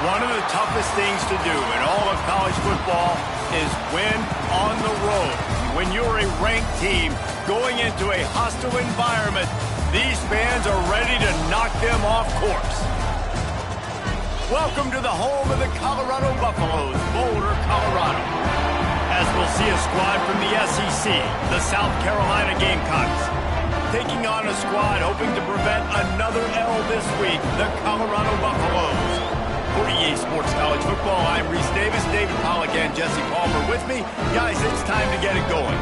One of the toughest things to do in all of college football is win on the road. When you're a ranked team going into a hostile environment, these fans are ready to knock them off course. Welcome to the home of the Colorado Buffaloes, Boulder, Colorado. As we'll see a squad from the SEC, the South Carolina Gamecocks, taking on a squad hoping to prevent another L this week, the Colorado Buffaloes. For EA Sports College Football, I'm Reese Davis, David Pollack, and Jesse Palmer with me. Guys, it's time to get it going.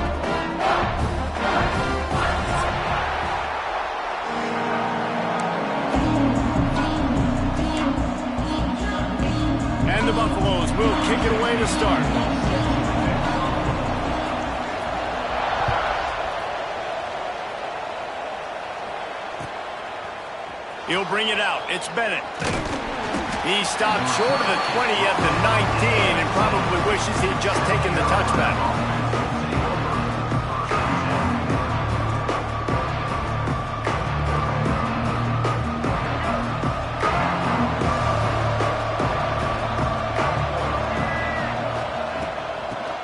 And the Buffaloes will kick it away to start. He'll bring it out. It's Bennett. He stopped short of the 20 at the 19 and probably wishes he'd just taken the touchback.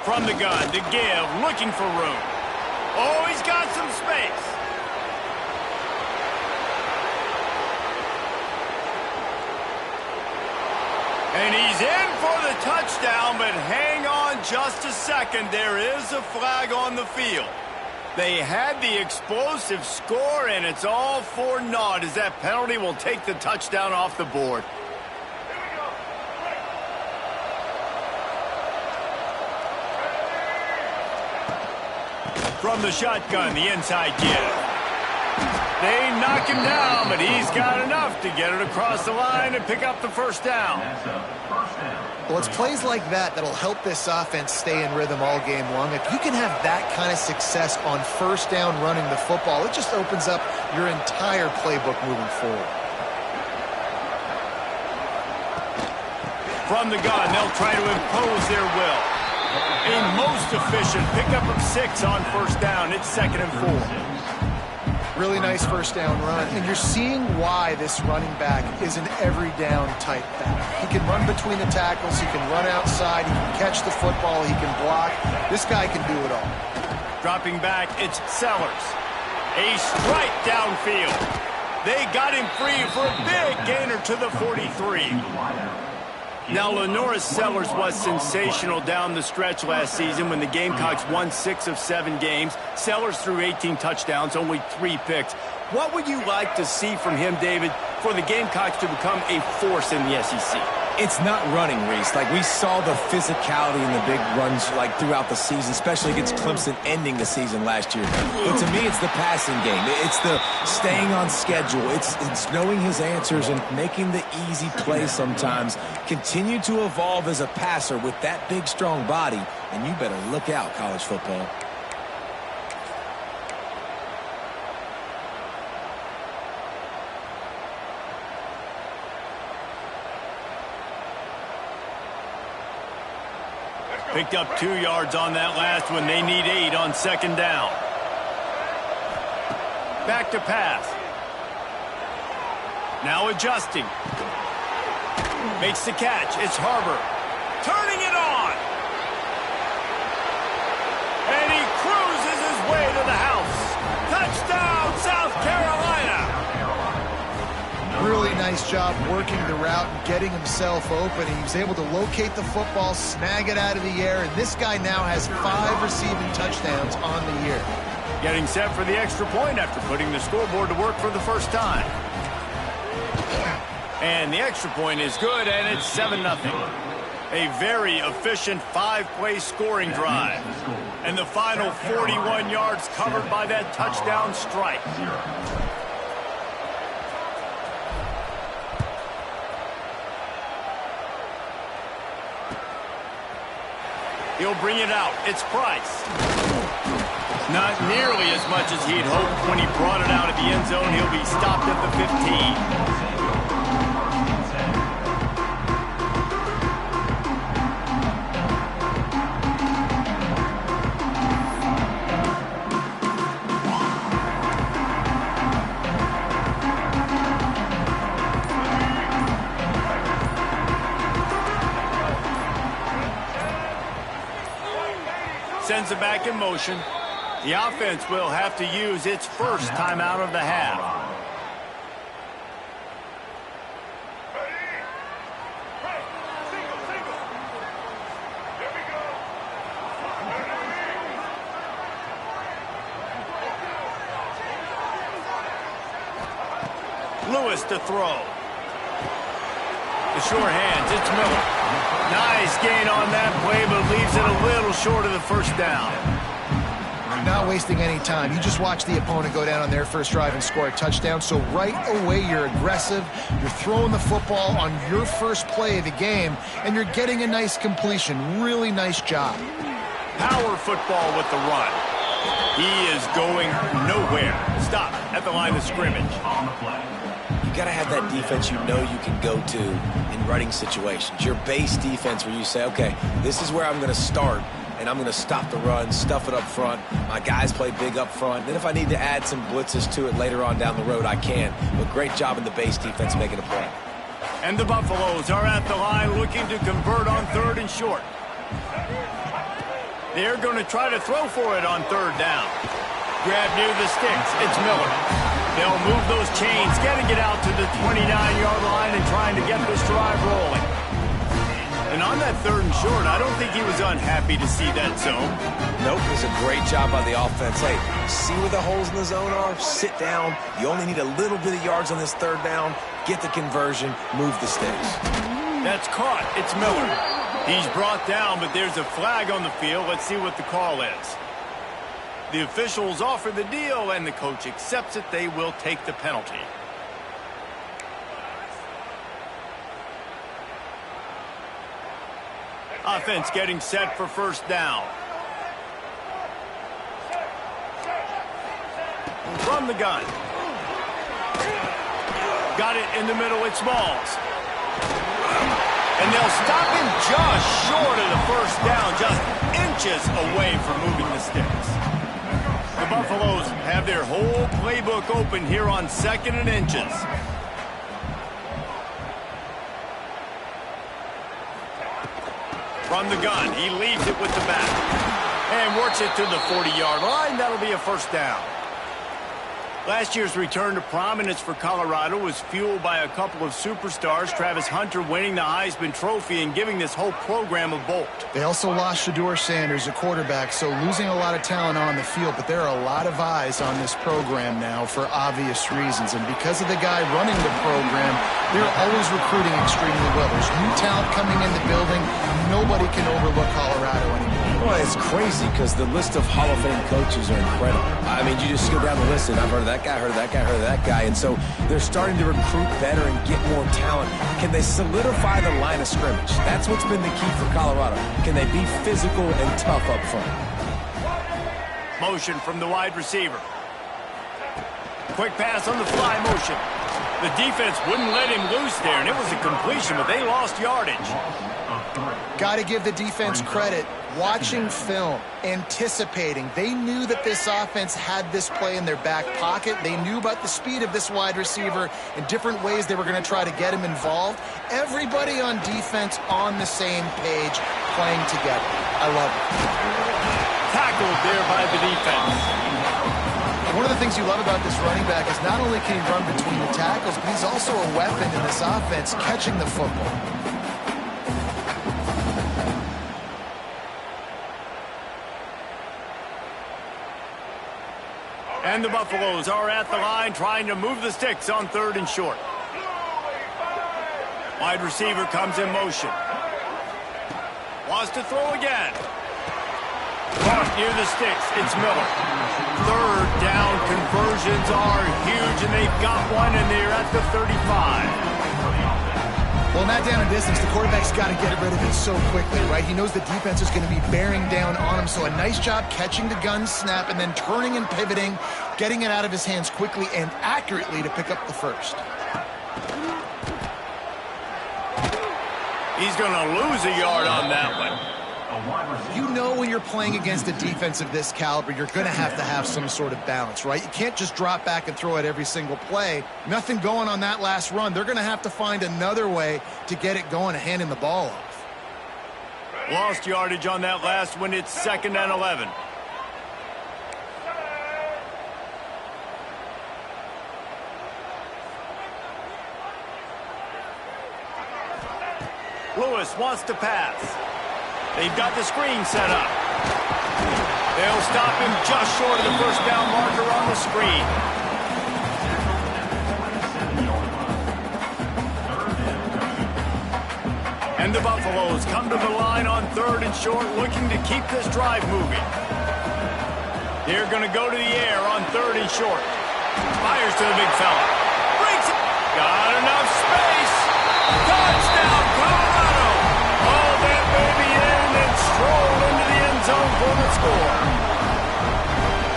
From the gun to give, looking for room. Oh, he's got some space. And he's in for the touchdown, but hang on just a second. There is a flag on the field. They had the explosive score, and it's all for naught as that penalty will take the touchdown off the board. From the shotgun, the inside give. They knock him down, but he's got enough to get it across the line and pick up the first down. Well, it's plays like that that'll help this offense stay in rhythm all game long. If you can have that kind of success on first down running the football, it just opens up your entire playbook moving forward. From the gun, they'll try to impose their will. A most efficient pickup of 6 on first down. It's 2nd and 4. Really nice first down run, and you're seeing why this running back is an every down type back. He can run between the tackles, he can run outside, he can catch the football, he can block. This guy can do it all. Dropping back, it's Sellers. A strike downfield. They got him free for a big gainer to the 43. Now, Lenoris Sellers was sensational down the stretch last season when the Gamecocks won 6 of 7 games. Sellers threw 18 touchdowns, only 3 picks. What would you like to see from him, David, for the Gamecocks to become a force in the SEC? It's not running, Reese. Like, we saw the physicality in the big runs, like, throughout the season, especially against Clemson ending the season last year. But to me, it's the passing game. It's the staying on schedule. It's knowing his answers and making the easy play sometimes. Continue to evolve as a passer with that big, strong body, and you better look out, college football. Picked up 2 yards on that last one. They need 8 on 2nd down. Back to pass. Now adjusting. Makes the catch. It's Harbor. Turning it on. And he cruises his way to the house. Touchdown, South Carolina. Really nice job working the route and getting himself open. He was able to locate the football, snag it out of the air, and this guy now has 5 receiving touchdowns on the year. Getting set for the extra point after putting the scoreboard to work for the first time. And the extra point is good, and it's 7-0. A very efficient 5-play scoring drive. And the final 41 yards covered by that touchdown strike. He'll bring it out. It's Price. Not nearly as much as he'd hoped when he brought it out of the end zone. He'll be stopped at the 15. sends it back in motion. The offense will have to use its first timeout of the half. Lewis to throw. The sure hands, it's Miller. Nice gain on that play, but leaves it a little short of the first down. Not wasting any time. You just watch the opponent go down on their first drive and score a touchdown. So right away, you're aggressive. You're throwing the football on your first play of the game, and you're getting a nice completion. Really nice job. Power football with the run. He is going nowhere. Stop at the line of scrimmage. You got to have that defense you know you can go to in running situations. Your base defense where you say, okay, this is where I'm going to start, and I'm going to stop the run, stuff it up front. My guys play big up front. Then if I need to add some blitzes to it later on down the road, I can. But great job in the base defense making a play. And the Buffaloes are at the line looking to convert on 3rd and short. They're going to try to throw for it on 3rd down. Grab near the sticks. It's Miller. They'll move those chains, getting it out to the 29-yard line and trying to get this drive rolling. And on that 3rd and short, I don't think he was unhappy to see that zone. Nope, it was a great job by the offense. Hey, see where the holes in the zone are? Sit down. You only need a little bit of yards on this 3rd down. Get the conversion. Move the sticks. That's caught. It's Miller. He's brought down, but there's a flag on the field. Let's see what the call is. The officials offer the deal, and the coach accepts it. They will take the penalty. Offense getting set for 1st down. From the gun. Got it in the middle. It's Smalls. And they'll stop him just short of the 1st down, just inches away from moving the sticks. The Buffaloes have their whole playbook open here on 2nd and inches. From the gun, he leaves it with the back. And works it to the 40-yard line. That'll be a 1st down. Last year's return to prominence for Colorado was fueled by a couple of superstars, Travis Hunter winning the Heisman Trophy and giving this whole program a bolt. They also lost Shedeur Sanders, a quarterback, so losing a lot of talent on the field, but there are a lot of eyes on this program now for obvious reasons. And because of the guy running the program, they're always recruiting extremely well. There's new talent coming in the building. Nobody can overlook Colorado anymore. Well, it's crazy because the list of Hall of Fame coaches are incredible. I mean, you just go down the list, and I've heard of that guy, heard of that guy, heard of that guy. And so they're starting to recruit better and get more talent. Can they solidify the line of scrimmage? That's what's been the key for Colorado. Can they be physical and tough up front? Motion from the wide receiver. Quick pass on the fly motion. The defense wouldn't let him loose there, and it was a completion, but they lost yardage. Got to give the defense credit. Watching film, anticipating. They knew that this offense had this play in their back pocket. They knew about the speed of this wide receiver and different ways they were going to try to get him involved. Everybody on defense on the same page, playing together. I love it. Tackled there by the defense. One of the things you love about this running back is not only can he run between the tackles, but he's also a weapon in this offense, catching the football. And the Buffaloes are at the line trying to move the sticks on 3rd and short. Wide receiver comes in motion. Wants to throw again. Caught near the sticks. It's Miller. 3rd down conversions are huge, and they've got one, and they're at the 35. Well, not down in distance. The quarterback's got to get rid of it so quickly, right? He knows the defense is going to be bearing down on him, so a nice job catching the gun snap and then turning and pivoting, getting it out of his hands quickly and accurately to pick up the 1st. He's going to lose a yard on that one. You know when you're playing against a defense of this caliber, you're going to have some sort of balance, right? You can't just drop back and throw it every single play. Nothing going on that last run. They're going to have to find another way to get it going and hand him the ball off. Lost yardage on that last one. It's 2nd and 11. Lewis wants to pass. They've got the screen set up. They'll stop him just short of the first down marker on the screen. And the Buffaloes come to the line on 3rd and short, looking to keep this drive moving. They're going to go to the air on 3rd and short. Fires to the big fella. Breaks it. Got enough space. Touchdown, Colorado. Oh, that baby in and stroll into the end zone for the score.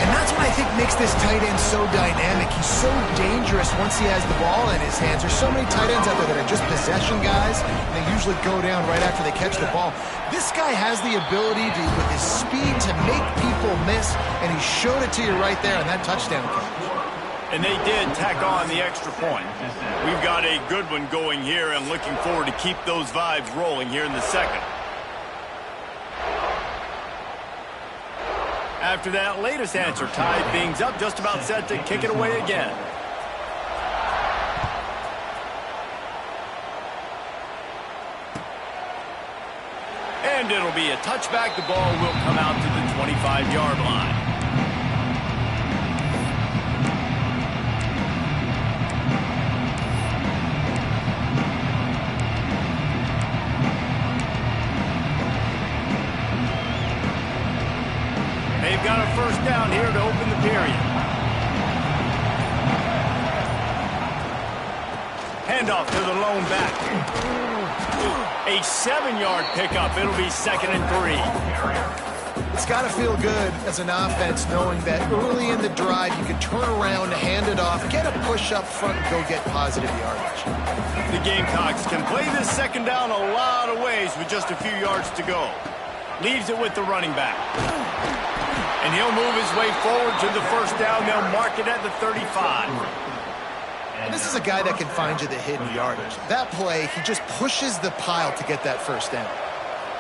And that's what I think makes this tight end so dynamic. He's so dangerous once he has the ball in his hands. There's so many tight ends out there that are just possession guys, and they usually go down right after they catch the ball. This guy has the ability to, with his speed, to make people miss, and he showed it to you right there on that touchdown catch. And they did tack on the extra point. We've got a good one going here, and looking forward to keep those vibes rolling here in the second. After that latest answer tied things up, just about set to kick it away again. And it'll be a touchback. The ball will come out to the 25-yard line. They've got a first down here to open the period. Handoff to the lone back. A 7-yard pickup. It'll be 2nd and 3. It's got to feel good as an offense knowing that early in the drive you can turn around, hand it off, get a push up front, and go get positive yardage. The Gamecocks can play this second down a lot of ways with just a few yards to go. Leaves it with the running back. And he'll move his way forward to the first down. They'll mark it at the 35. And this is a guy that can find you the hidden yardage. That play, he just pushes the pile to get that first down.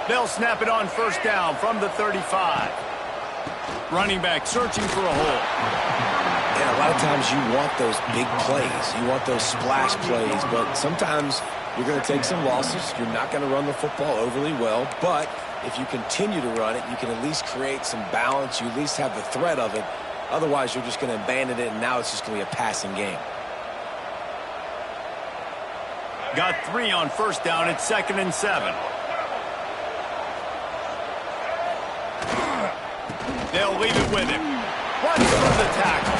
They'll snap it on first down from the 35. Running back searching for a hole. Yeah, a lot of times you want those big plays. You want those splash plays, but sometimes you're going to take some losses. You're not going to run the football overly well, but if you continue to run it, you can at least create some balance. You at least have the threat of it. Otherwise, you're just going to abandon it, and now it's just going to be a passing game. Got 3 on first down. It's 2nd and 7. They'll leave it with him. Runs for the tackle.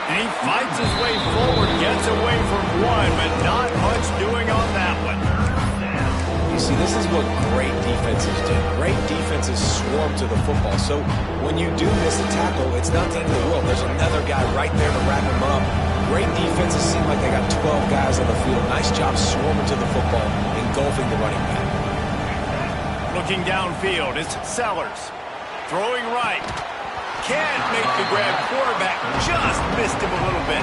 And he fights his way forward, gets away from one, but not much doing on that one. You see, this is what great defenses do. Great defenses swarm to the football. So when you do miss a tackle, it's not the end of the world. There's another guy right there to wrap him up. Great defenses seem like they got 12 guys on the field. Nice job swarming to the football, engulfing the running back. Looking downfield, it's Sellers. Throwing right. Can't make the grab. Quarterback just missed him a little bit.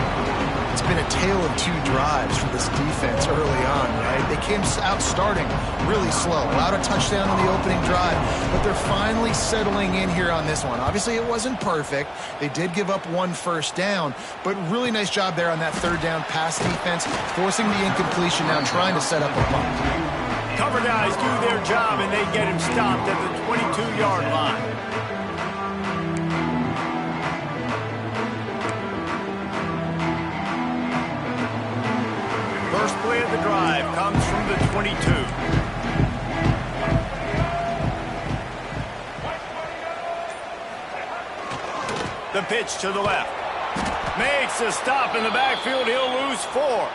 It's been a tale of 2 drives for this defense early on, right? They came out starting really slow. Allowed a touchdown on the opening drive, but they're finally settling in here on this one. Obviously, it wasn't perfect. They did give up 1 first down, but really nice job there on that 3rd down pass defense, forcing the incompletion now, trying to set up a punt. Cover guys do their job, and they get him stopped at the 22-yard line. First play of the drive comes from the 22. The pitch to the left. Makes a stop in the backfield. He'll lose 4.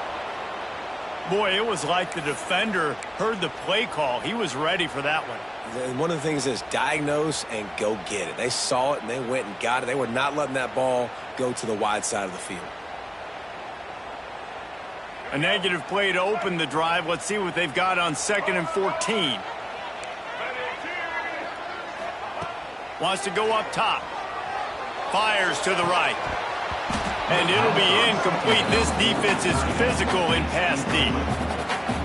Boy, it was like the defender heard the play call. He was ready for that one. And one of the things is diagnose and go get it. They saw it and they went and got it. They were not letting that ball go to the wide side of the field. A negative play to open the drive. Let's see what they've got on 2nd and 14. Wants to go up top. Fires to the right. And it'll be incomplete. This defense is physical in pass deep.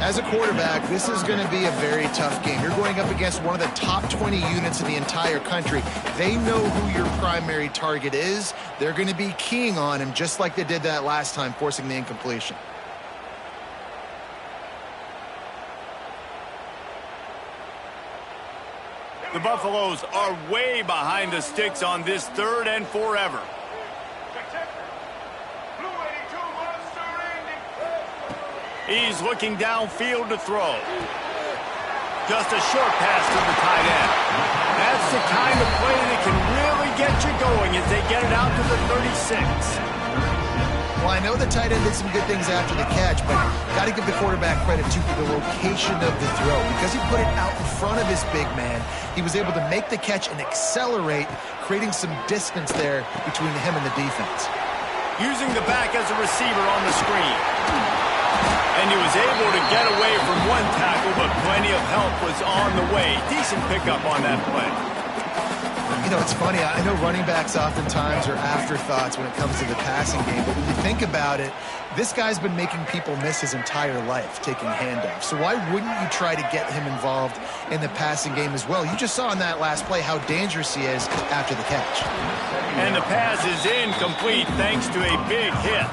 As a quarterback, this is going to be a very tough game. You're going up against one of the top 20 units in the entire country. They know who your primary target is. They're going to be keying on him just like they did that last time, forcing the incompletion. The Buffaloes are way behind the sticks on this 3rd and forever. He's looking downfield to throw. Just a short pass to the tight end. That's the kind of play that can really get you going as they get it out to the 36. Well, I know the tight end did some good things after the catch, but got to give the quarterback credit to the location of the throw. Because he put it out in front of his big man, he was able to make the catch and accelerate, creating some distance there between him and the defense. Using the back as a receiver on the screen. And he was able to get away from one tackle, but plenty of help was on the way. Decent pickup on that play. You know, it's funny. I know running backs oftentimes are afterthoughts when it comes to the passing game, but when you think about it, this guy's been making people miss his entire life taking handoffs. So why wouldn't you try to get him involved in the passing game as well? You just saw in that last play how dangerous he is after the catch. And the pass is incomplete thanks to a big hit.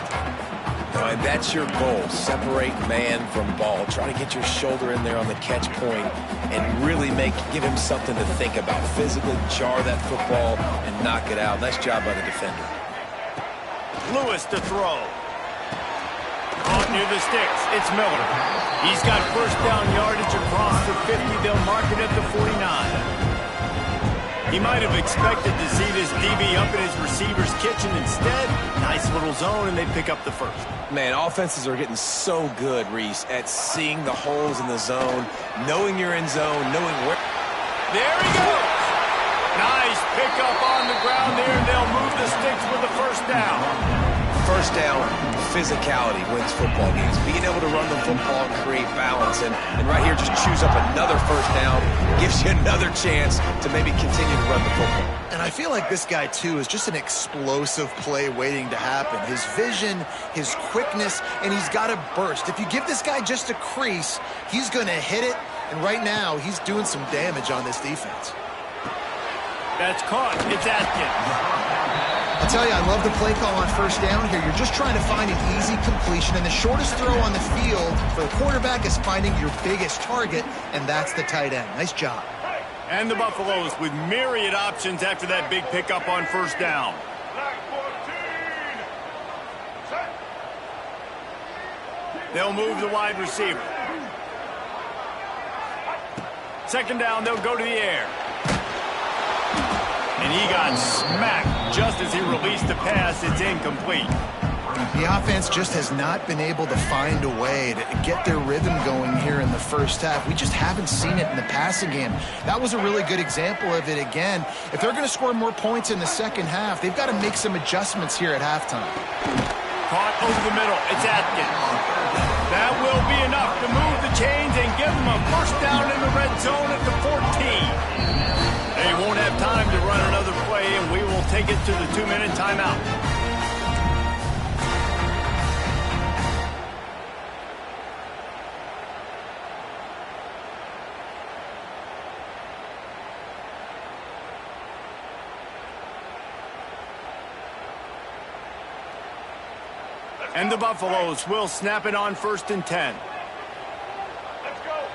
And that's your goal. Separate man from ball. Try to get your shoulder in there on the catch point and really give him something to think about. Physically jar that football and knock it out. Nice job by the defender. Lewis to throw. Caught near the sticks. It's Miller. He's got first down yardage across the 50. They'll mark it at the 49. He might have expected to see this DB up in his receiver's kitchen. Instead, nice little zone, and they pick up the first. Man, offenses are getting so good, Reese, at seeing the holes in the zone, knowing you're in zone, knowing where. There he goes. Nice pickup on the ground there, and they'll move the sticks with the first down. First down, physicality wins football games. Being able to run the football and create balance. And right here, just choose up another first down. Gives you another chance to maybe continue to run the football. And I feel like this guy, too, is just an explosive play waiting to happen. His vision, his quickness, and he's got a burst. If you give this guy just a crease, he's going to hit it. And right now, he's doing some damage on this defense. That's caught. It's Atkins. I'll tell you, I love the play call on first down here. You're just trying to find an easy completion, and the shortest throw on the field for the quarterback is finding your biggest target, and that's the tight end. Nice job. And the Buffaloes with myriad options after that big pickup on first down. They'll move the wide receiver. Second down, they'll go to the air. And he got smacked just as he released the pass. It's incomplete. The offense just has not been able to find a way to get their rhythm going here in the first half. We just haven't seen it in the passing game. That was a really good example of it again. If they're going to score more points in the second half, they've got to make some adjustments here at halftime. Caught over the middle. It's Atkins. That will be enough to move the chains and give them a first down in the red zone at the 14. They won't have time to run another play, and we will take it to the 2-minute timeout. And the Buffaloes will snap it on 1st and 10. Let's go.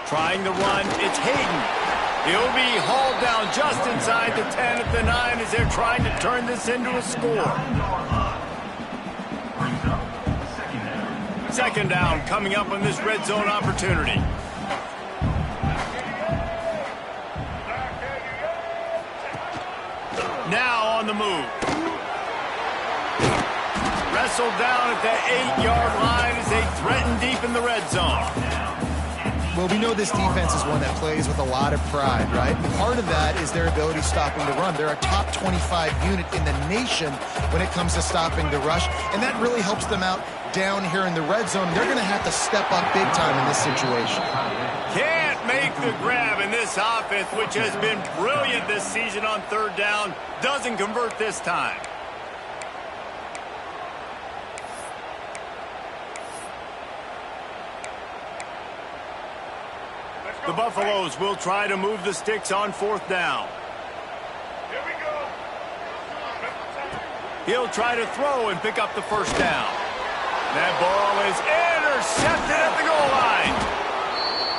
Trying the run, it's Hayden. He'll be hauled down just inside the 10 at the 9 as they're trying to turn this into a score. Second down coming up on this red zone opportunity. Now on the move. Wrestled down at the 8-yard line as they threaten deep in the red zone. Well, we know this defense is one that plays with a lot of pride, right? And part of that is their ability stopping the run. They're a top 25 unit in the nation when it comes to stopping the rush, and that really helps them out down here in the red zone. They're going to have to step up big time in this situation. Can't make the grab, and this offense, which has been brilliant this season on third down, doesn't convert this time. The Buffaloes will try to move the sticks on 4th down. He'll try to throw and pick up the 1st down. That ball is intercepted at the goal line.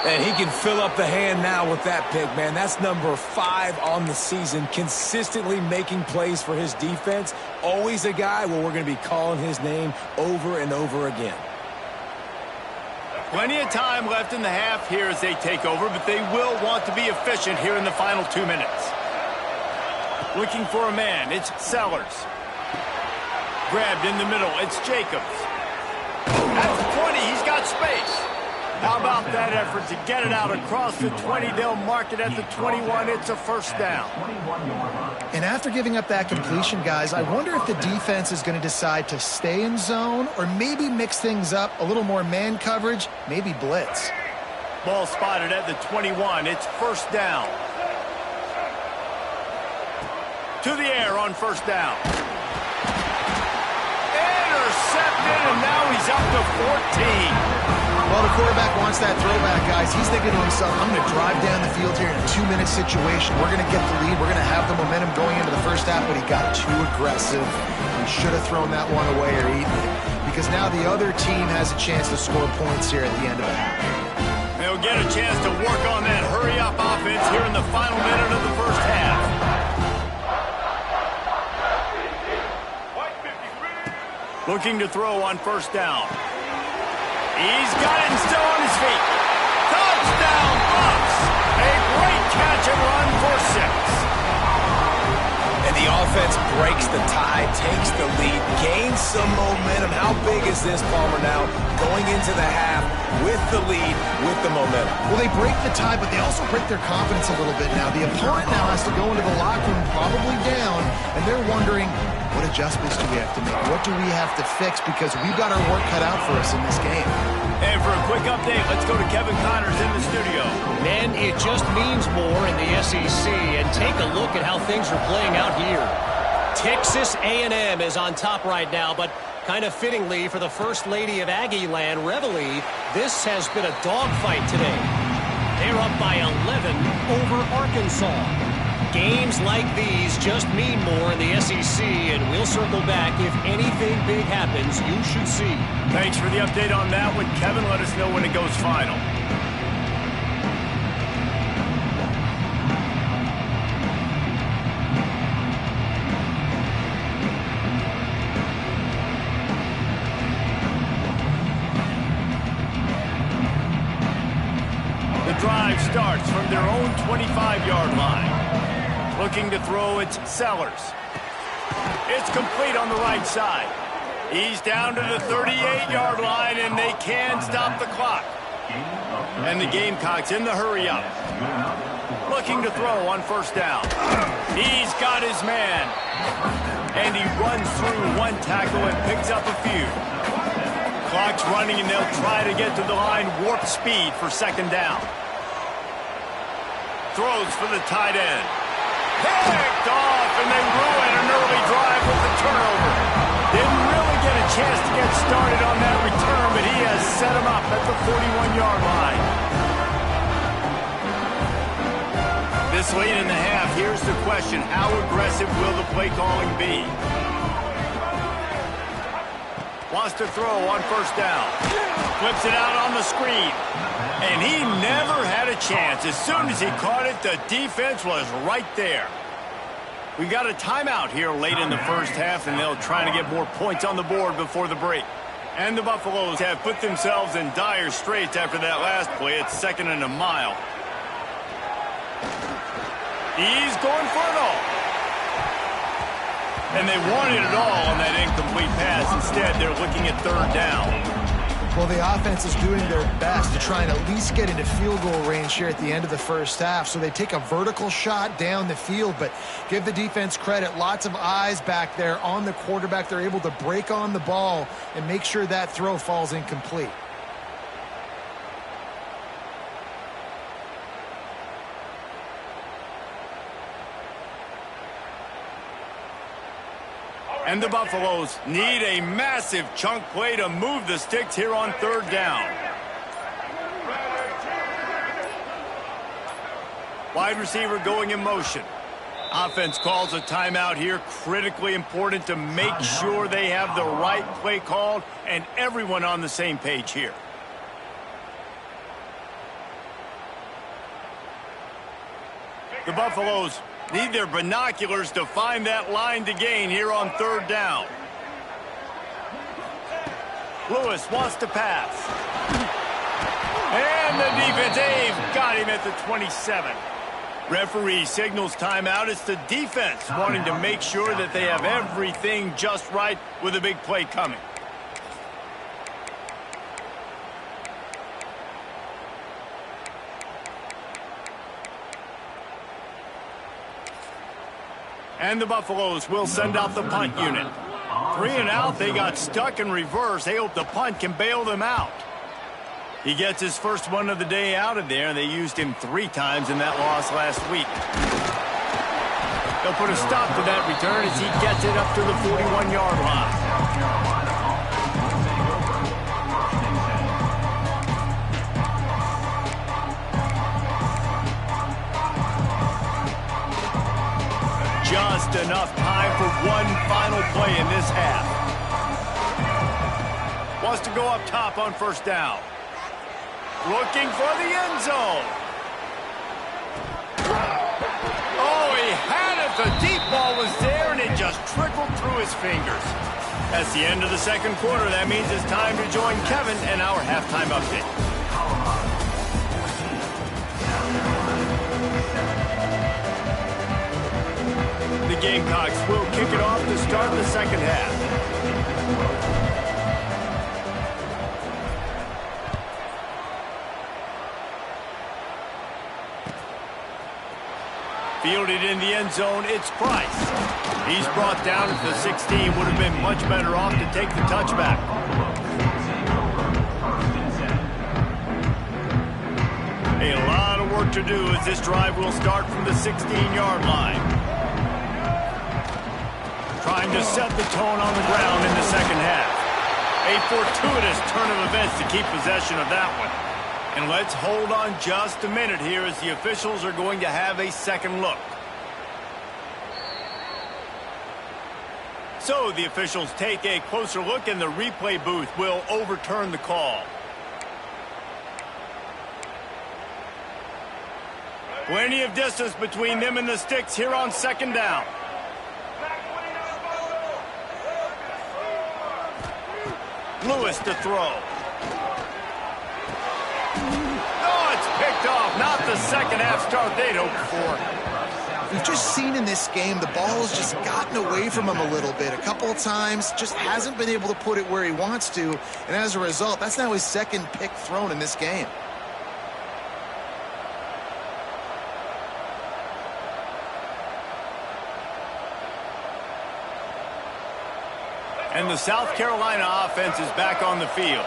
And he can fill up the hand now with that pick, man. That's number 5 on the season, consistently making plays for his defense. Always a guy where we're going to be calling his name over and over again. Plenty of time left in the half here as they take over, but they will want to be efficient here in the final 2 minutes. Looking for a man, it's Sellers. Grabbed in the middle, it's Jacobs. At the 20, he's got space. How about that effort to get it out across the 20? They'll mark it at the 21. It's a 1st down. And after giving up that completion, guys, I wonder if the defense is going to decide to stay in zone or maybe mix things up, a little more man coverage, maybe blitz. Ball spotted at the 21. It's 1st down. To the air on 1st down. Intercepted, and now he's up to 14. Well, the quarterback wants that throwback, guys. He's thinking to himself, I'm going to drive down the field here in a 2-minute situation. We're going to get the lead. We're going to have the momentum going into the 1st half, but he got too aggressive. He should have thrown that one away or eaten it, because now the other team has a chance to score points here at the end of the half. They'll get a chance to work on that hurry-up offense here in the final minute of the 1st half. Looking to throw on 1st down. He's got it and still on his feet. Touchdown, Bucks! A great catch and run for 6. And the offense breaks the tie, takes the lead, gains some momentum. How big is this, Palmer, now? Going into the half with the lead, with the momentum. Well, they break the tie, but they also break their confidence a little bit now. The opponent now has to go into the locker room probably down, and they're wondering, what adjustments do we have to make? What do we have to fix? Because we've got our work cut out for us in this game. And for a quick update, let's go to Kevin Connors in the studio. Man, it just means more in the SEC. And take a look at how things are playing out here. Texas A&M is on top right now, but kind of fittingly for the First Lady of Aggie Land, Reveille, this has been a dogfight today. They're up by 11 over Arkansas. Games like these just mean more in the SEC, and we'll circle back. If anything big happens, you should see. Thanks for the update on that one, Kevin. Let us know when it goes final. The drive starts from their own 25-yard line. Looking to throw, it's Sellers. It's complete on the right side. He's down to the 38-yard line, and they can stop the clock. And the Gamecocks in the hurry-up. Looking to throw on 1st down. He's got his man. And he runs through one tackle and picks up a few. Clock's running, and they'll try to get to the line warp speed for 2nd down. Throws for the tight end. Picked off, and they ruin an early drive with the turnover. Didn't really get a chance to get started on that return, but he has set him up at the 41-yard line. This late in the half, here's the question. How aggressive will the play calling be? Wants to throw on 1st down. Flips it out on the screen. And he never had a chance. As soon as he caught it, the defense was right there. We got a timeout here late in the 1st half, and they'll try to get more points on the board before the break. And the Buffaloes have put themselves in dire straits after that last play. It's 2nd and a mile. He's going for it all. And they wanted it all on that incomplete pass. Instead, they're looking at 3rd down. Well, the offense is doing their best to try and at least get into field goal range here at the end of the 1st half. So they take a vertical shot down the field, but give the defense credit. Lots of eyes back there on the quarterback. They're able to break on the ball and make sure that throw falls incomplete. And the Buffaloes need a massive chunk play to move the sticks here on 3rd down. Wide receiver going in motion. Offense calls a timeout here. Critically important to make sure they have the right play called and everyone on the same page here. The Buffaloes need their binoculars to find that line to gain here on third down. Lewis wants to pass. And the defense, they've got him at the 27. Referee signals timeout. It's the defense wanting to make sure that they have everything just right with a big play coming. And the Buffaloes will send out the punt unit. 3 and out, they got stuck in reverse. They hope the punt can bail them out. He gets his first one of the day out of there, and they used him 3 times in that loss last week. They'll put a stop to that return as he gets it up to the 41-yard line. Just enough time for one final play in this half. Wants to go up top on first down. Looking for the end zone. Oh, he had it. The deep ball was there, and it just trickled through his fingers. That's the end of the second quarter. That means it's time to join Kevin and our halftime update. The Gamecocks will kick it off to start the second half. Fielded in the end zone, it's Price. He's brought down at the 16. Would have been much better off to take the touchback. A lot of work to do as this drive will start from the 16-yard line. Trying to set the tone on the ground in the second half. A fortuitous turn of events to keep possession of that one. And let's hold on just a minute here as the officials are going to have a second look. So the officials take a closer look and the replay booth will overturn the call. Plenty of distance between them and the sticks here on second down. Lewis to throw. Picked off, not the second half start they'd hoped for. We've just seen in this game the ball has just gotten away from him a little bit. A couple of times, just hasn't been able to put it where he wants to. And as a result, that's now his second pick thrown in this game. And the South Carolina offense is back on the field.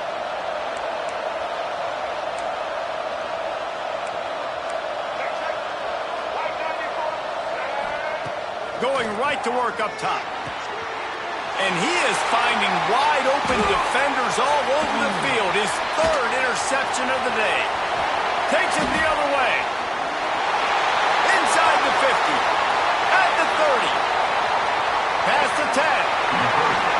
Going right to work up top. And he is finding wide open defenders all over the field. His third interception of the day. Takes it the other way. Inside the 50. At the 30. Past the 10.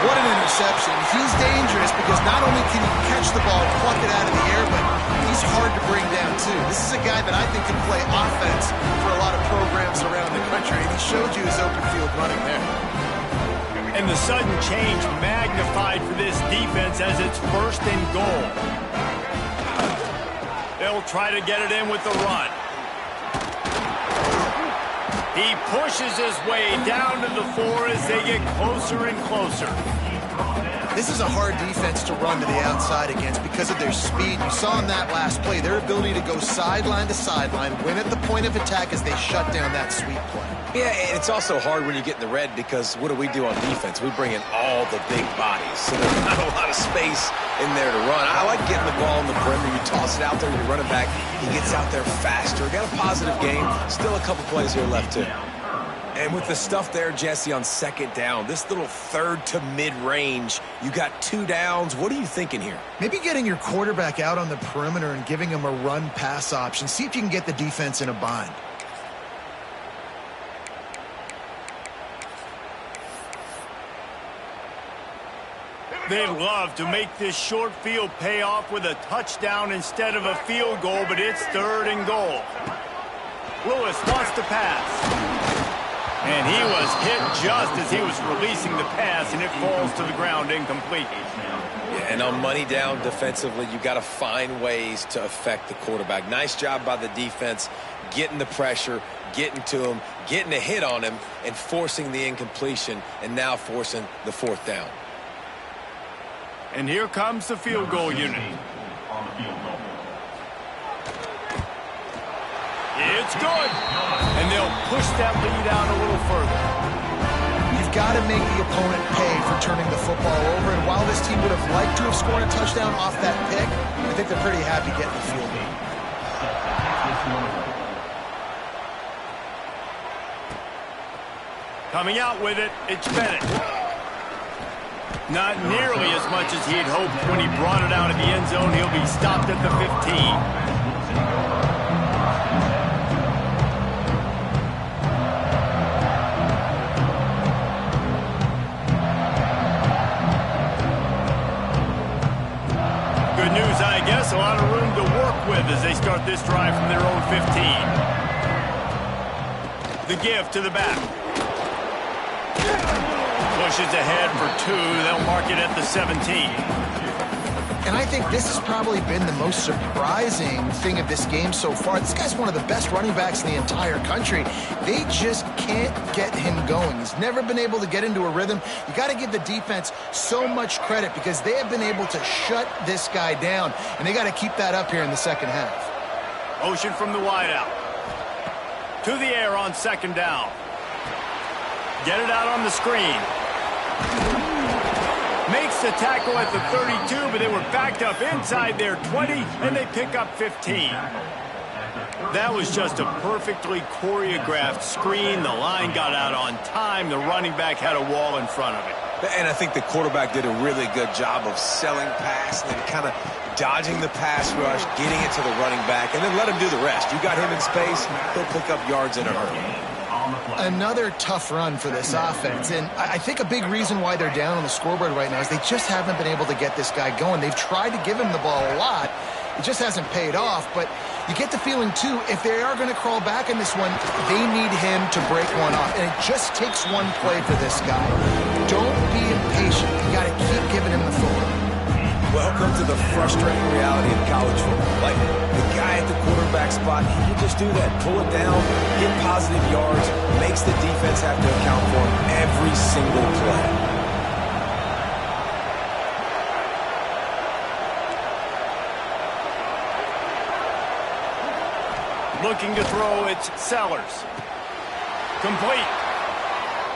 What an interception. He's dangerous because not only can he catch the ball and pluck it out of the air, but he's hard to bring down too. This is a guy that I think can play offense for a lot of programs around the country, and he showed you his open field running there. And the sudden change magnified for this defense as it's first and goal. They'll try to get it in with the run. He pushes his way down to the 4 as they get closer and closer. This is a hard defense to run to the outside against because of their speed. You saw in that last play their ability to go sideline to sideline, win at the point of attack as they shut down that sweep play. Yeah, and it's also hard when you get in the red because what do on defense? We bring in all the big bodies, so there's not a lot of space in there to run. I like getting the ball in the perimeter. You toss it out there, you run it back. He gets out there faster. Got a positive game. Still a couple plays here left too. And with the stuff there, Jesse, on second down, this little third to mid-range, you got 2 downs. What are you thinking here? Maybe getting your quarterback out on the perimeter and giving him a run-pass option. See if you can get the defense in a bind. They'd love to make this short field pay off with a touchdown instead of a field goal, but it's 3rd and goal. Lewis wants to pass. And he was hit just as he was releasing the pass, and it falls to the ground incomplete. Yeah, and on money down defensively, you got to find ways to affect the quarterback. Nice job by the defense, getting the pressure, getting to him, getting a hit on him, and forcing the incompletion, and now forcing the 4th down. And here comes the field goal unit. It's good. And they'll push that lead out a little further. You've got to make the opponent pay for turning the football over. And while this team would have liked to have scored a touchdown off that pick, I think they're pretty happy getting the field goal. Coming out with it, it's Bennett. Not nearly as much as he'd hoped when he brought it out of the end zone. He'll be stopped at the 15. Good news, I guess. A lot of room to work with as they start this drive from their own 15. The give to the back. Pushes ahead for 2. They'll mark it at the 17. And I think this has probably been the most surprising thing of this game so far. This guy's one of the best running backs in the entire country. They just can't get him going. He's never been able to get into a rhythm. You got to give the defense so much credit because they have been able to shut this guy down, and they got to keep that up here in the second half. Motion from the wideout. To the air on 2nd down. Get it out on the screen. Makes the tackle at the 32, but they were backed up inside their 20, and they pick up 15. That was just a perfectly choreographed screen. The line got out on time. The running back had a wall in front of it. And I think the quarterback did a really good job of selling pass and then kind of dodging the pass rush, getting it to the running back, and then let him do the rest. You got him in space, he'll pick up yards in a hurry. Another tough run for this offense, and I think a big reason why they're down on the scoreboard right now is they just haven't been able to get this guy going. They've tried to give him the ball a lot. It just hasn't paid off, but you get the feeling, too, if they are going to crawl back in this one, they need him to break one off, and it just takes one play for this guy. Don't be impatient. You got to keep giving him the football. Welcome to the frustrating reality of college football. Like, the guy at the quarterback spot, he can just do that. Pull it down, get positive yards, makes the defense have to account for him every single play. Looking to throw, it's Sellers. Complete.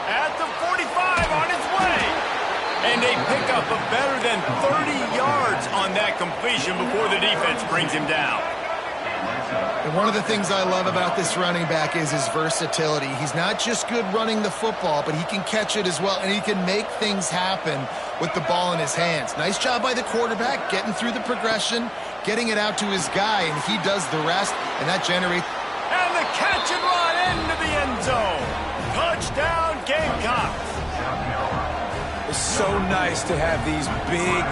At the 45 on its way. And they pick up a better than 30 yards on that completion before the defense brings him down. And one of the things I love about this running back is his versatility. He's not just good running the football, but he can catch it as well, and he can make things happen with the ball in his hands. Nice job by the quarterback, getting through the progression, getting it out to his guy, and he does the rest, and that generates... And the catch and run into the end zone. Touchdown, Gamecocks. It's so nice to have these big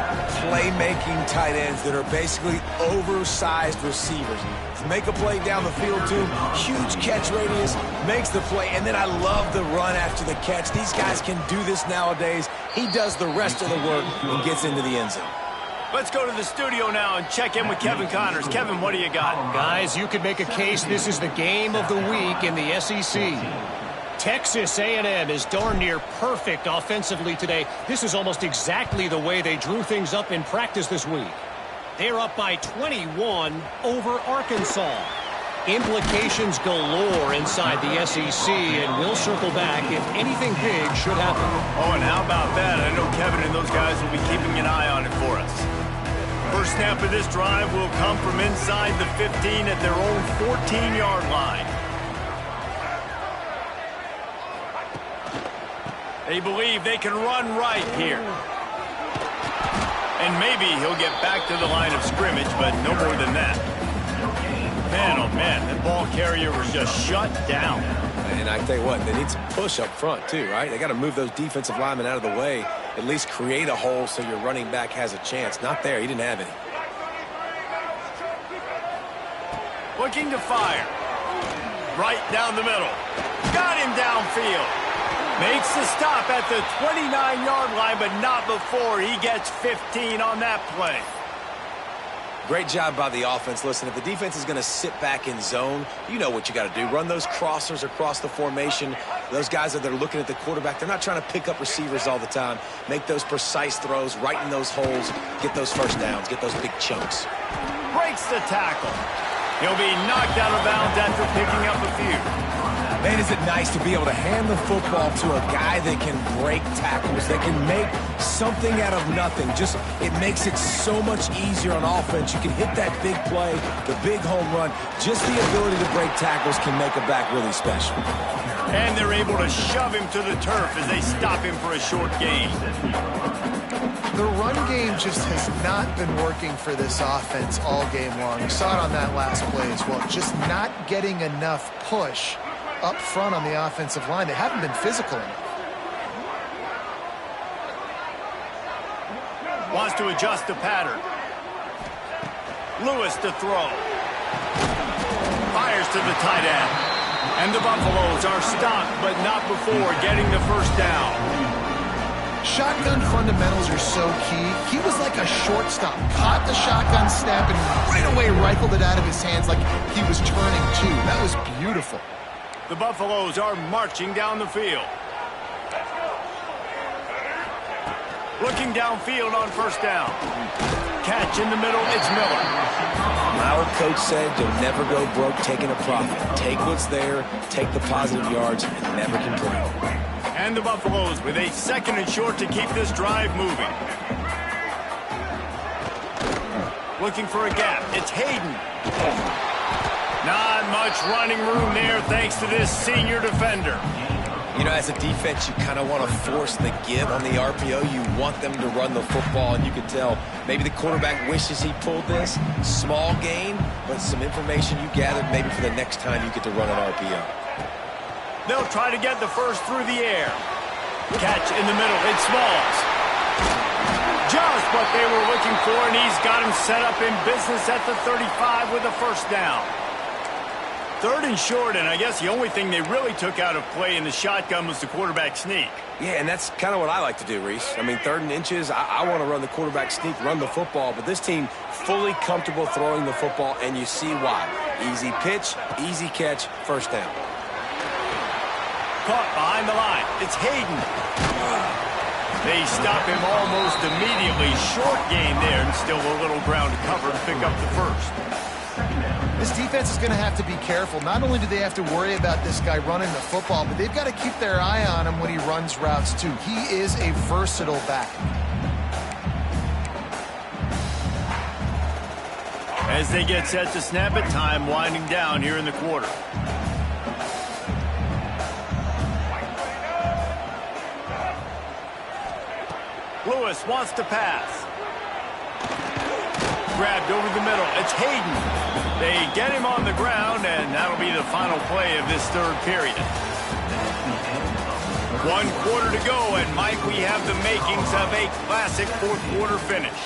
playmaking tight ends that are basically oversized receivers. Make a play down the field to him, huge catch radius, makes the play, and then I love the run after the catch. These guys can do this nowadays. He does the rest of the work and gets into the end zone. Let's go to the studio now and check in with Kevin Connors. Kevin, what do you got? Guys, you could make a case this is the game of the week in the SEC. Texas A&M is darn near perfect offensively today. This is almost exactly the way they drew things up in practice this week. They're up by 21 over Arkansas. Implications galore inside the SEC, and we'll circle back if anything big should happen. Oh, and how about that? I know Kevin and those guys will be keeping an eye on it for us. First snap of this drive will come from inside the 15 at their own 14-yard line. They believe they can run right here. And maybe he'll get back to the line of scrimmage, but no more than that. Man, oh man, that ball carrier was just shut down. And I tell you what, they need some push up front too, right? They got to move those defensive linemen out of the way at least create a hole so your running back has a chance. Not there. He didn't have any. Looking to fire. Right down the middle. Got him downfield. Makes the stop at the 29-yard line, but not before he gets 15 on that play. Great job by the offense. Listen, if the defense is going to sit back in zone, you know what you got to do. Run those crossers across the formation. Those guys that are looking at the quarterback, they're not trying to pick up receivers all the time. Make those precise throws, right in those holes, get those first downs, get those big chunks. Breaks the tackle. He'll be knocked out of bounds after picking up a few. Man, is it nice to be able to hand the football to a guy that can break tackles, that can make something out of nothing. Just, it makes it so much easier on offense. You can hit that big play, the big home run. Just the ability to break tackles can make a back really special. And they're able to shove him to the turf as they stop him for a short gain. The run game just has not been working for this offense all game long. You saw it on that last play as well. Just not getting enough push up front on the offensive line. They haven't been physical enough. Wants to adjust the pattern. Lewis to throw. Fires to the tight end. And the Buffaloes are stopped, but not before getting the first down. Shotgun fundamentals are so key. He was like a shortstop. Caught the shotgun snap and right away rifled it out of his hands like he was turning two. That was beautiful. The Buffaloes are marching down the field. Looking downfield on first down. Catch in the middle, it's Miller. Our coach said you'll never go broke taking a profit. Take what's there, take the positive yards, and never complain. And the Buffaloes with a second and short to keep this drive moving. Looking for a gap, it's Hayden. Not much running room there thanks to this senior defender. You know, as a defense, you kind of want to force the give on the RPO. You want them to run the football, and you can tell maybe the quarterback wishes he pulled this. Small gain, but some information you gathered maybe for the next time you get to run an RPO. They'll try to get the first through the air. Catch in the middle, it's Smalls. Just what they were looking for, and he's got him set up in business at the 35 with a first down. Third and short, and I guess the only thing they really took out of play in the shotgun was the quarterback sneak. Yeah, and that's kind of what I like to do, Reese. I mean, 3rd and inches, I want to run the quarterback sneak, run the football, but this team fully comfortable throwing the football, and you see why. Easy pitch, easy catch, first down. Caught behind the line. It's Hayden. They stop him almost immediately. Short gain there, and still a little ground to cover to pick up the first. This defense is going to have to be careful. Not only do they have to worry about this guy running the football, but they've got to keep their eye on him when he runs routes too. He is a versatile back. As they get set to snap it, time winding down here in the quarter. Lewis wants to pass. Grabbed over the middle. It's Hayden. They get him on the ground, and that'll be the final play of this third period. 1 quarter to go, and Mike, we have the makings of a classic fourth quarter finish.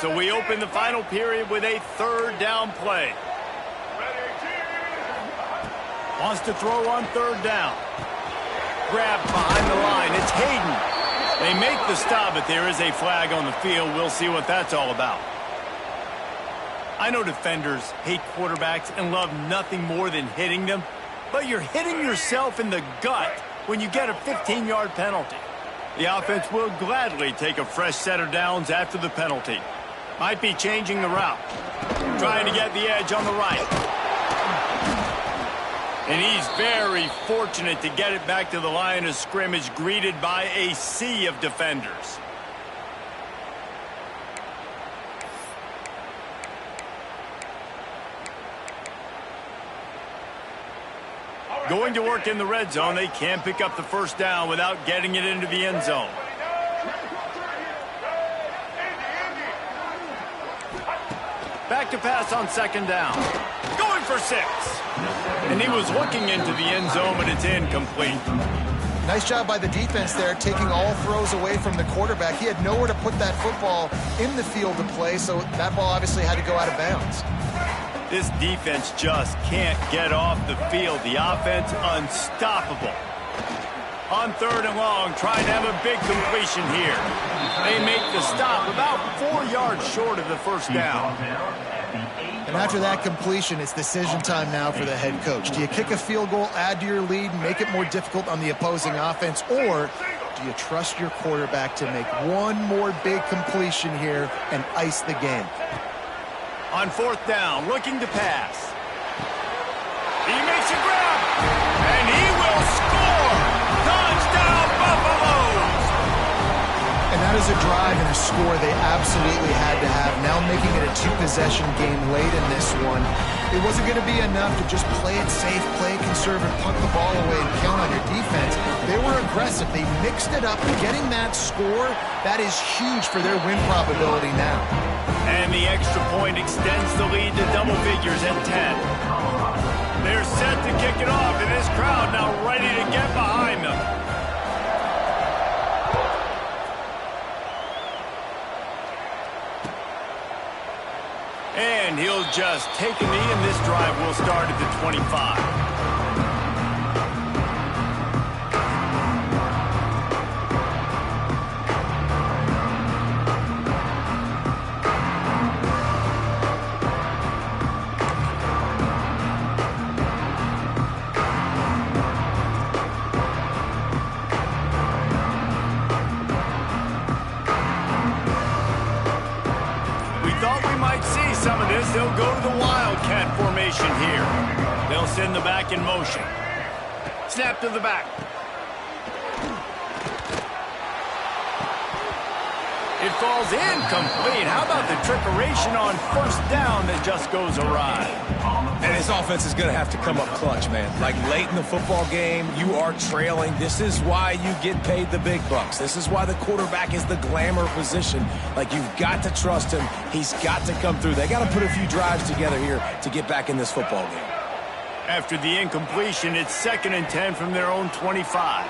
So we open the final period with a 3rd down play. Wants to throw on 3rd down. Grabbed behind the line. It's Hayden. They make the stop, but there is a flag on the field. We'll see what that's all about. I know defenders hate quarterbacks and love nothing more than hitting them, but you're hitting yourself in the gut when you get a 15-yard penalty. The offense will gladly take a fresh set of downs after the penalty. Might be changing the route. Trying to get the edge on the right. And he's very fortunate to get it back to the line of scrimmage, greeted by a sea of defenders. Going to work in the red zone, they can pick up the first down without getting it into the end zone. Back back to pass on second down. Going for 6. And he was looking into the end zone, but it's incomplete. Nice job by the defense there, taking all throws away from the quarterback. He had nowhere to put that football in the field to play, so that ball obviously had to go out of bounds. This defense just can't get off the field. The offense unstoppable. On 3rd and long, trying to have a big completion here. They make the stop about 4 yards short of the first down. And after that completion, it's decision time now for the head coach. Do you kick a field goal, add to your lead, and make it more difficult on the opposing offense, or do you trust your quarterback to make one more big completion here and ice the game? On 4th down, looking to pass. He makes a grab, and he will score! Touchdown, Buffaloes! And that is a drive and a score they absolutely had to have. Now making it a 2-possession game late in this one. It wasn't going to be enough to just play it safe, play it conservative, punt the ball away, and count on your defense. They were aggressive. They mixed it up. Getting that score, that is huge for their win probability now. And the extra point extends the lead to double figures at 10. They're set to kick it off, and this crowd now ready to get behind them. And he'll just take a knee, and this drive will start at the 25. They'll go to the Wildcat formation here. They'll send the back in motion. Snap to the back. It falls incomplete. How about the trickeration on 1st down that just goes awry? And his offense is going to have to come up clutch, man. Like late in the football game, you are trailing. This is why you get paid the big bucks. This is why the quarterback is the glamour position. Like, you've got to trust him. He's got to come through. They got to put a few drives together here to get back in this football game. After the incompletion, it's 2nd and 10 from their own 25.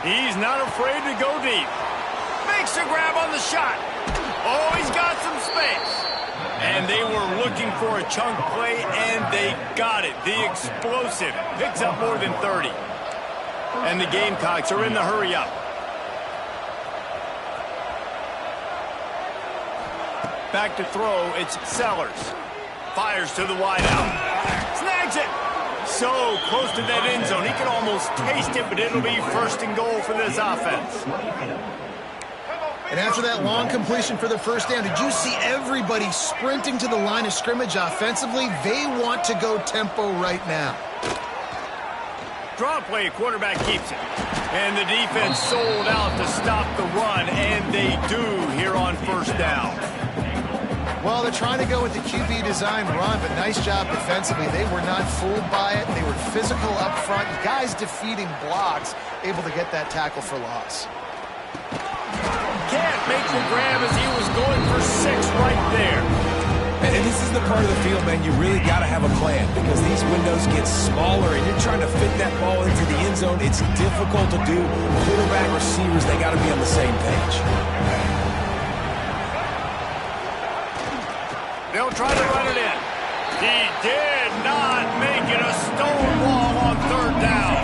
He's not afraid to go deep. Makes a grab on the shot. Oh, he's got some space. And they were looking for a chunk play, and they got it. The explosive picks up more than 30. And the Gamecocks are in the hurry-up. Back to throw, it's Sellers. Fires to the wideout. Snags it. So close to that end zone. He can almost taste it, but it'll be 1st and goal for this offense. And after that long completion for the 1st down, did you see everybody sprinting to the line of scrimmage offensively? They want to go tempo right now. Draw play, quarterback keeps it. And the defense sold out to stop the run, and they do here on 1st down. Well, they're trying to go with the QB design run, but nice job defensively. They were not fooled by it. They were physical up front. Guys defeating blocks, able to get that tackle for loss. Can't make the grab as he was going for 6 right there. And this is the part of the field, man, you really got to have a plan because these windows get smaller and you're trying to fit that ball into the end zone. It's difficult to do. Quarterback, receivers, they got to be on the same page. They'll try to run it in. He did not make it a stone wall on 3rd down.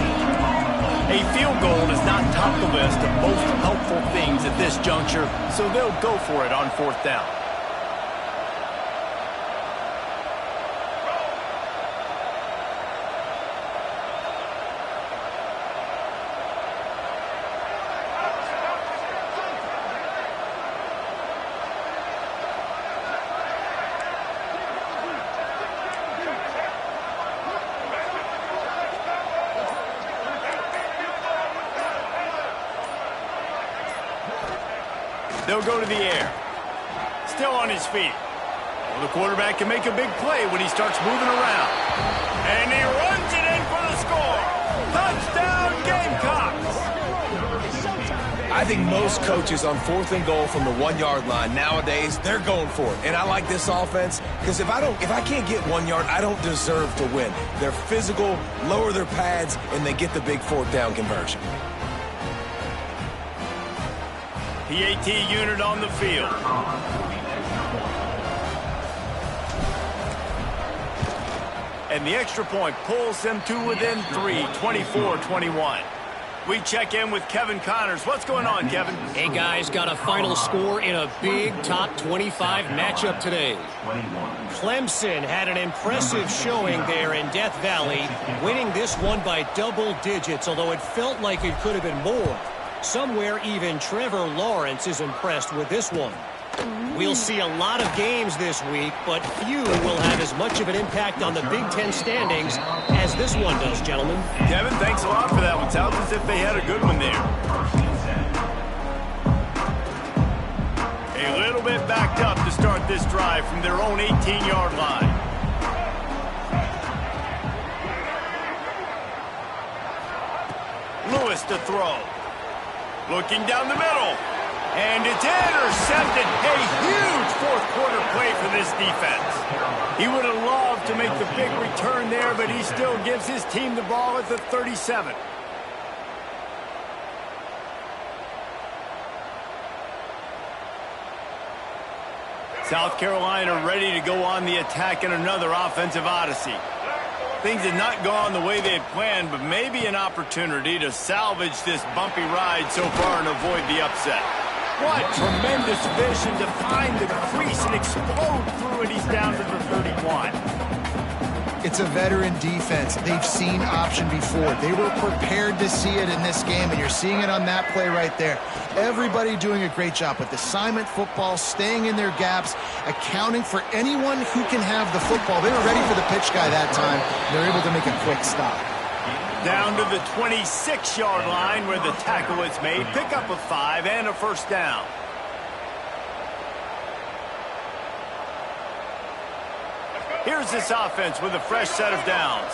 A field goal is not top the list of most helpful things at this juncture, so they'll go for it on 4th down. They'll go to the air. Still on his feet. Well, the quarterback can make a big play when he starts moving around. And he runs it in for the score. Touchdown, Gamecocks. I think most coaches on 4th and goal from the 1-yard line nowadays, they're going for it. And I like this offense because if I can't get 1 yard, I don't deserve to win. They're physical, lower their pads, and they get the big 4th down conversion. PAT unit on the field. And the extra point pulls them to within 3, 24-21. We check in with Kevin Connors. What's going on, Kevin? Hey, guys, got a final score in a big top 25 matchup today. Clemson had an impressive showing there in Death Valley, winning this one by double digits, although it felt like it could have been more. Somewhere even Trevor Lawrence is impressed with this one. We'll see a lot of games this week, but few will have as much of an impact on the Big Ten standings as this one does, gentlemen. Kevin, thanks a lot for that one. Sounds as if they had a good one there. A little bit backed up to start this drive from their own 18-yard line. Lewis to throw. Looking down the middle. And it's intercepted. A huge fourth-quarter play for this defense. He would have loved to make the big return there, but he still gives his team the ball at the 37. South Carolina ready to go on the attack in another offensive odyssey. Things had not gone the way they had planned, but maybe an opportunity to salvage this bumpy ride so far and avoid the upset. What tremendous vision to find the crease and explode through it. He's down to the 31. It's a veteran defense. They've seen option before. They were prepared to see it in this game, and you're seeing it on that play right there. Everybody doing a great job with assignment football, staying in their gaps, accounting for anyone who can have the football. They were ready for the pitch guy that time. They're able to make a quick stop. Down to the 26-yard line where the tackle is made. Pick up a 5 and a first down. Here's this offense with a fresh set of downs.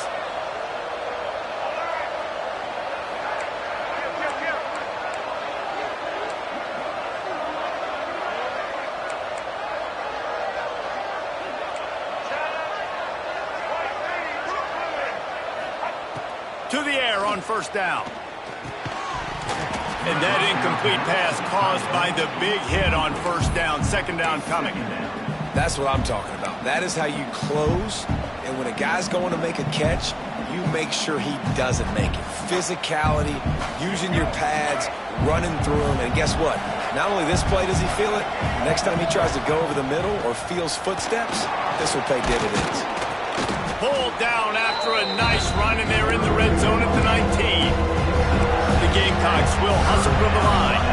To the air on first down. And that incomplete pass caused by the big hit on first down. Second down coming. That's what I'm talking about. That is how you close. And when a guy's going to make a catch, you make sure he doesn't make it. Physicality, using your pads, running through them. And guess what? Not only this play does he feel it, next time he tries to go over the middle or feels footsteps, this will pay dividends. Pulled down after a nice run, and they're in the red zone at the 19. The Gamecocks will hustle to the line.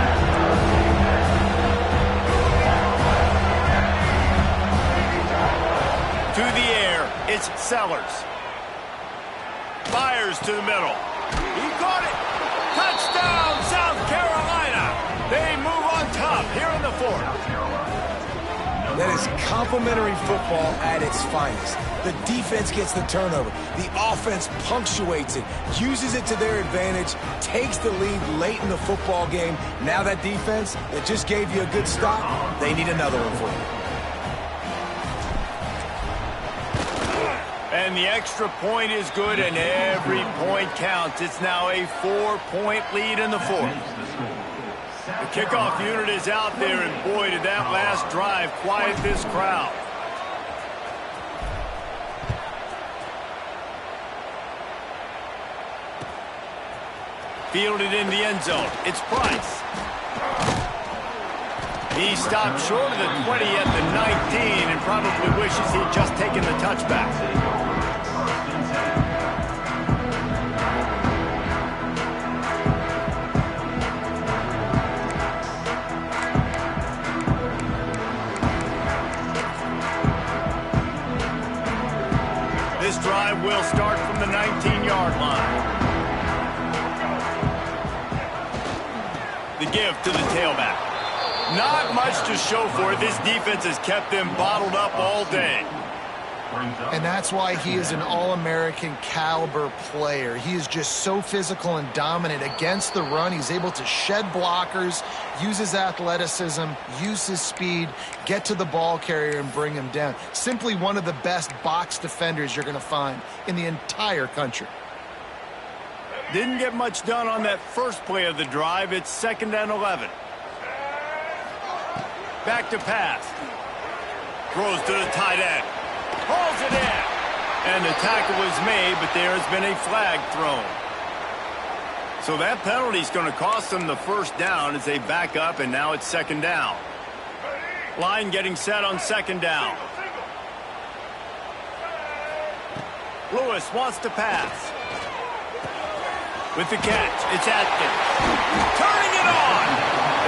To the air, it's Sellers. Fires to the middle. He caught it. Touchdown, South Carolina. They move on top here in the fourth. That is complimentary football at its finest. The defense gets the turnover. The offense punctuates it, uses it to their advantage, takes the lead late in the football game. Now that defense that just gave you a good stop, they need another one for you. And the extra point is good, and every point counts. It's now a 4-point lead in the fourth. The kickoff unit is out there, and boy, did that last drive quiet this crowd. Fielded in the end zone. It's Price. He stopped short of the 20 at the 19 and probably wishes he'd just taken the touchback. This drive will start from the 19-yard line. The give to the tailback. Not much to show for it. This defense has kept them bottled up all day. And that's why he is an All-American caliber player. He is just so physical and dominant against the run. He's able to shed blockers, use his athleticism, use his speed, get to the ball carrier and bring him down. Simply one of the best box defenders you're going to find in the entire country. Didn't get much done on that first play of the drive. It's 2nd and 11. Back to pass. Throws to the tight end. Hauls it in. And the tackle was made, but there has been a flag thrown. So that penalty is going to cost them the first down as they back up, and now it's 2nd down. Line getting set on 2nd down. Lewis wants to pass. With the catch, it's Atkins. Turning it on.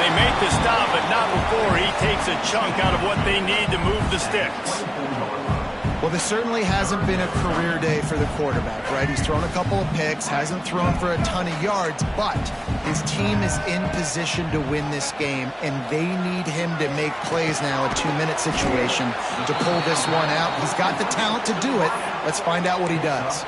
They make the stop, but not before he takes a chunk out of what they need to move the sticks. Well, this certainly hasn't been a career day for the quarterback, right? He's thrown a couple of picks, hasn't thrown for a ton of yards, but his team is in position to win this game, and they need him to make plays now, a 2-minute situation, to pull this one out. He's got the talent to do it. Let's find out what he does.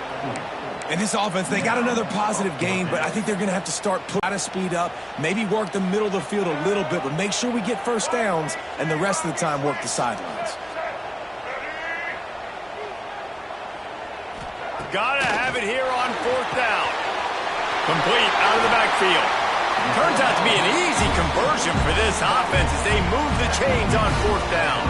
And this offense, they got another positive game, but I think they're going to have to start putting speed up, maybe work the middle of the field a little bit, but make sure we get first downs, and the rest of the time work the sidelines. Gotta have it here on 4th down. Complete out of the backfield. Turns out to be an easy conversion for this offense as they move the chains on 4th down.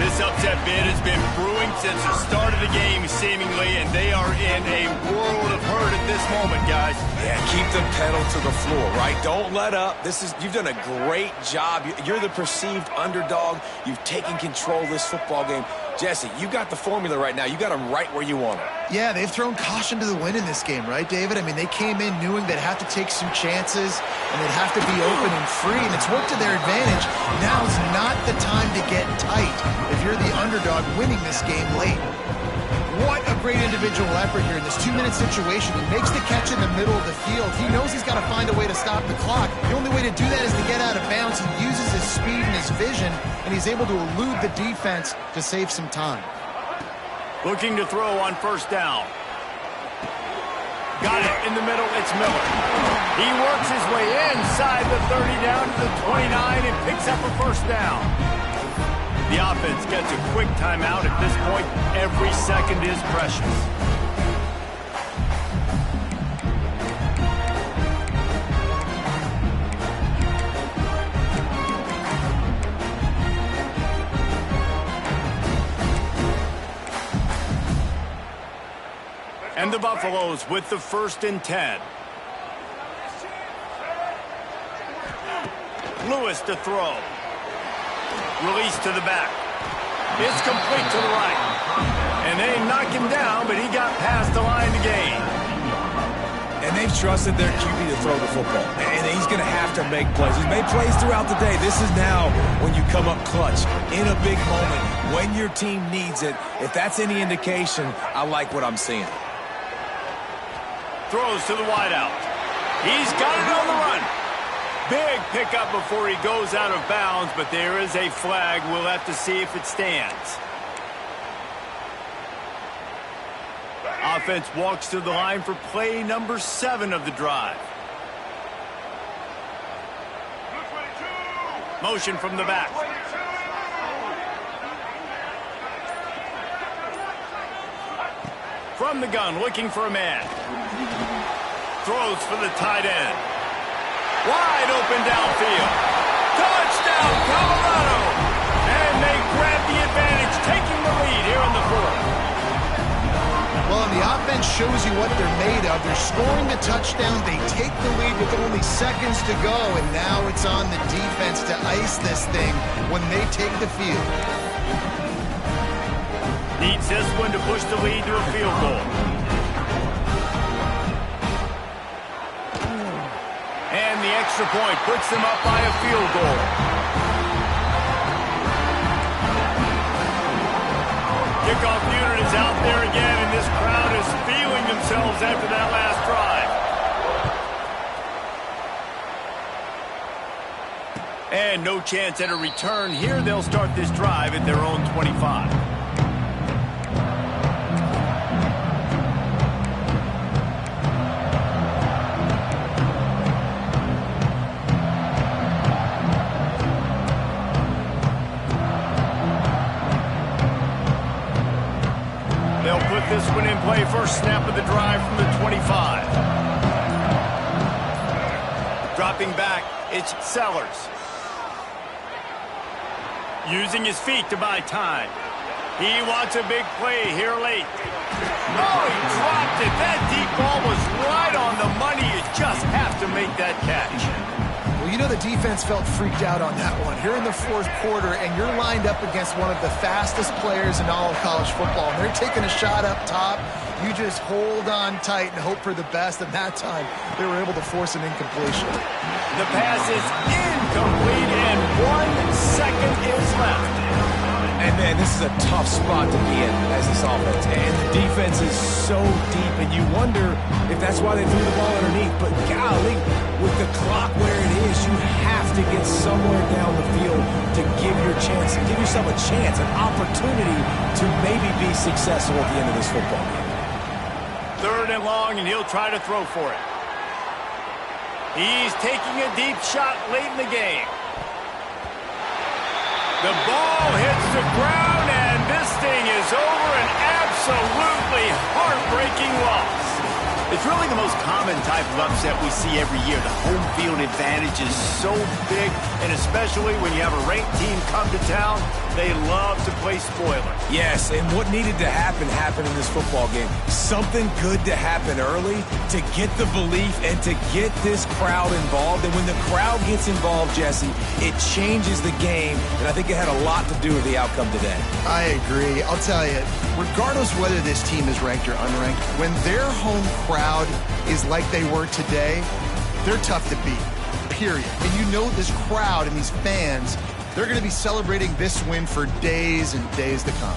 This upset bid has been brewing since the start of the game, seemingly, and they are in a world of hurt at this moment, guys. Yeah, keep the pedal to the floor, right? Don't let up. You've done a great job. You're the perceived underdog. You've taken control of this football game. Jesse, you got the formula right now. You got them right where you want them. Yeah, they've thrown caution to the wind in this game, right, David? I mean, they came in knowing they'd have to take some chances, and they'd have to be open and free, and it's worked to their advantage. Now's not the time to get tight if you're the underdog winning this game late. What a great individual effort here in this 2-minute situation. He makes the catch in the middle of the field. He knows he's got to find a way to stop the clock. The only way to do that is to get out of bounds. He uses his speed and his vision, and he's able to elude the defense to save some time. Looking to throw on 1st down. Got it in the middle. It's Miller. He works his way inside the 30 down to the 29 and picks up a 1st down. The offense gets a quick timeout. At this point, every second is precious. And the Buffaloes with the 1st and 10. Lewis to throw. Release to the back. It's complete to the right. And they knock him down, but he got past the line to gain. And they've trusted their QB to throw the football. And he's going to have to make plays. He's made plays throughout the day. This is now when you come up clutch in a big moment when your team needs it. If that's any indication, I like what I'm seeing. Throws to the wideout. He's got it on the run. Big pickup before he goes out of bounds, but there is a flag. We'll have to see if it stands. Offense walks to the line for play number 7 of the drive. Motion from the back. From the gun, looking for a man. Throws for the tight end. Wide open downfield. Touchdown, Colorado! And they grab the advantage, taking the lead here in the 4th. Well, and the offense shows you what they're made of. They're scoring the touchdown. They take the lead with only seconds to go, and now it's on the defense to ice this thing when they take the field. Needs this one to push the lead to a field goal. And the extra point puts them up by a field goal. Kickoff unit is out there again, and this crowd is feeling themselves after that last drive. And no chance at a return here. They'll start this drive at their own 25. play, first snap of the drive from the 25. Dropping back, it's Sellers. Using his feet to buy time. He wants a big play here late. Oh, he dropped it. That deep ball was right on the money. You just have to make that catch. Well, you know the defense felt freaked out on that one. You're in the fourth quarter, and you're lined up against one of the fastest players in all of college football. And they're taking a shot up top. You just hold on tight and hope for the best. And that time, they were able to force an incompletion. The pass is incomplete, and 1 second is left. And, man, this is a tough spot to be in as this offense. And the defense is so deep, and you wonder if that's why they threw the ball underneath. But, golly, with the clock where it is, you have to get somewhere down the field to give yourself a chance, an opportunity to maybe be successful at the end of this football game. 3rd and long, and he'll try to throw for it. He's taking a deep shot late in the game. The ball hits the ground, and this thing is over. An absolutely heartbreaking loss. It's really the most common type of upset we see every year. The home field advantage is so big, and especially when you have a ranked team come to town, they love to play spoiler. Yes, and what needed to happen happened in this football game. Something good to happen early to get the belief and to get this crowd involved. And when the crowd gets involved, Jesse, it changes the game, and I think it had a lot to do with the outcome today. I agree. I'll tell you, regardless whether this team is ranked or unranked, when their home crowd is like they were today, they're tough to beat, period. And you know this crowd and these fans, they're going to be celebrating this win for days and days to come.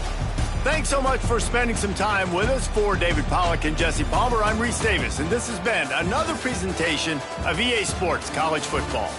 Thanks so much for spending some time with us. For David Pollack and Jesse Palmer, I'm Reese Davis, and this has been another presentation of EA Sports College Football.